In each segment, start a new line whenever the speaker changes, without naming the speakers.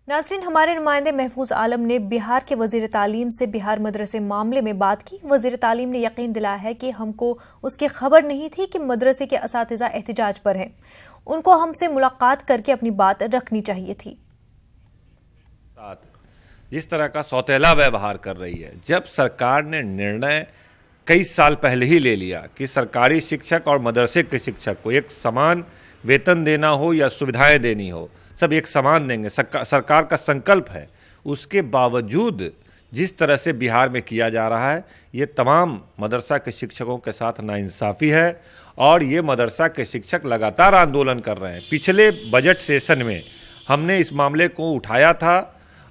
नाज़रीन, हमारे नुमाइंदे महफूज आलम ने बिहार के वजीर तालीम से बिहार मदरसे मामले में बात की। वजीर तालीम ने यकीन दिलाया है कि हमको उसकी खबर नहीं थी कि मदरसे के असातिज़ा एहतिजाज पर हैं। उनको हमसे मुलाकात करके अपनी बात रखनी चाहिए थी।
जिस तरह का सौतेला व्यवहार कर रही है, जब सरकार ने निर्णय कई साल पहले ही ले लिया कि सरकारी शिक्षक और मदरसे के शिक्षक को एक समान वेतन देना हो या सुविधाएं देनी हो, सब एक समान देंगे, सरकार का संकल्प है। उसके बावजूद जिस तरह से बिहार में किया जा रहा है, ये तमाम मदरसा के शिक्षकों के साथ नाइंसाफ़ी है और ये मदरसा के शिक्षक लगातार आंदोलन कर रहे हैं। पिछले बजट सेशन में हमने इस मामले को उठाया था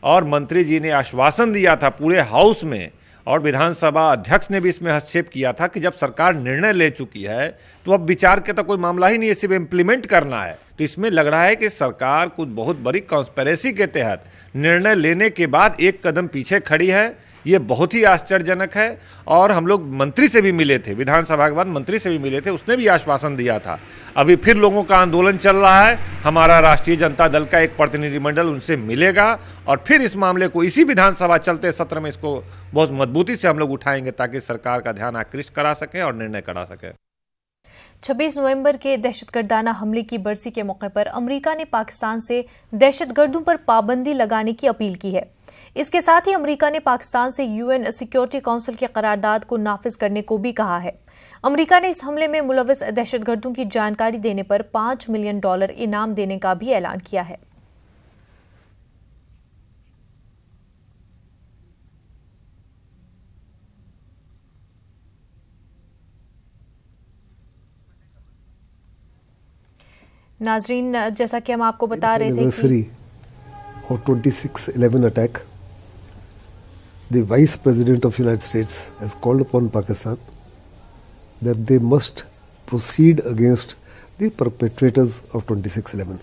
और मंत्री जी ने आश्वासन दिया था पूरे हाउस में, और विधानसभा अध्यक्ष ने भी इसमें हस्तक्षेप किया था कि जब सरकार निर्णय ले चुकी है तो अब विचार के तो कोई मामला ही नहीं है, सिर्फ इम्प्लीमेंट करना है। तो इसमें लग रहा है कि सरकार कुछ बहुत बड़ी कॉन्स्पिरेसी के तहत निर्णय लेने के बाद एक कदम पीछे खड़ी है। ये बहुत ही आश्चर्यजनक है। और हम लोग मंत्री से भी मिले थे, विधानसभा के बाद मंत्री से भी मिले थे, उसने भी आश्वासन दिया था। अभी फिर लोगों का आंदोलन चल रहा है। हमारा राष्ट्रीय जनता दल का एक प्रतिनिधिमंडल उनसे मिलेगा और फिर इस मामले को इसी विधानसभा चलते सत्र में इसको बहुत मजबूती से हम लोग उठाएंगे ताकि सरकार का ध्यान आकृष्ट करा सकें और निर्णय करा सकें।
26 नवंबर के दहशतगर्दाना हमले की बरसी के मौके पर अमेरिका ने पाकिस्तान से दहशतगर्दों पर पाबंदी लगाने की अपील की है। इसके साथ ही अमेरिका ने पाकिस्तान से यूएन सिक्योरिटी काउंसिल की करारदाद को नाफिज करने को भी कहा है। अमेरिका ने इस हमले में मुलविस दहशतगर्दों की जानकारी देने पर $5 मिलियन इनाम देने का भी ऐलान किया है। नाजरीन, जैसा कि हम आपको बता रहे थे कि
of 26/11 attack, the Vice President of United States has called upon Pakistan that they must proceed against the perpetrators of 26/11,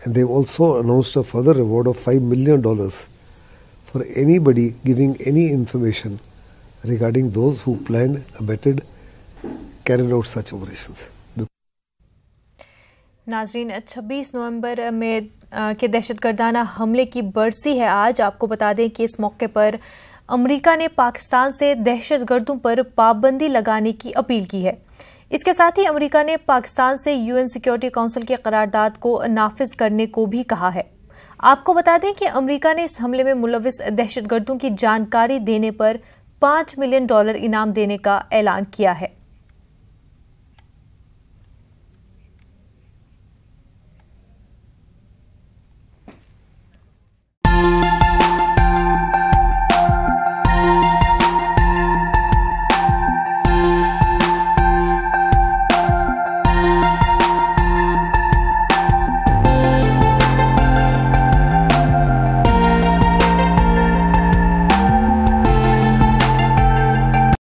and they've also announced a further reward of $5 million for anybody giving any information regarding those who planned, abetted, carried out such operations.
नाजरीन, 26 नवंबर में के दहशतगर्दाना हमले की बरसी है आज। आपको बता दें कि इस मौके पर अमेरिका ने पाकिस्तान से दहशतगर्दों पर पाबंदी लगाने की अपील की है। इसके साथ ही अमेरिका ने पाकिस्तान से यूएन सिक्योरिटी काउंसिल की करारदाद को नाफिज करने को भी कहा है। आपको बता दें कि अमेरिका ने इस हमले में मुलविस दहशतगर्दों की जानकारी देने पर $5 मिलियन इनाम देने का ऐलान किया है।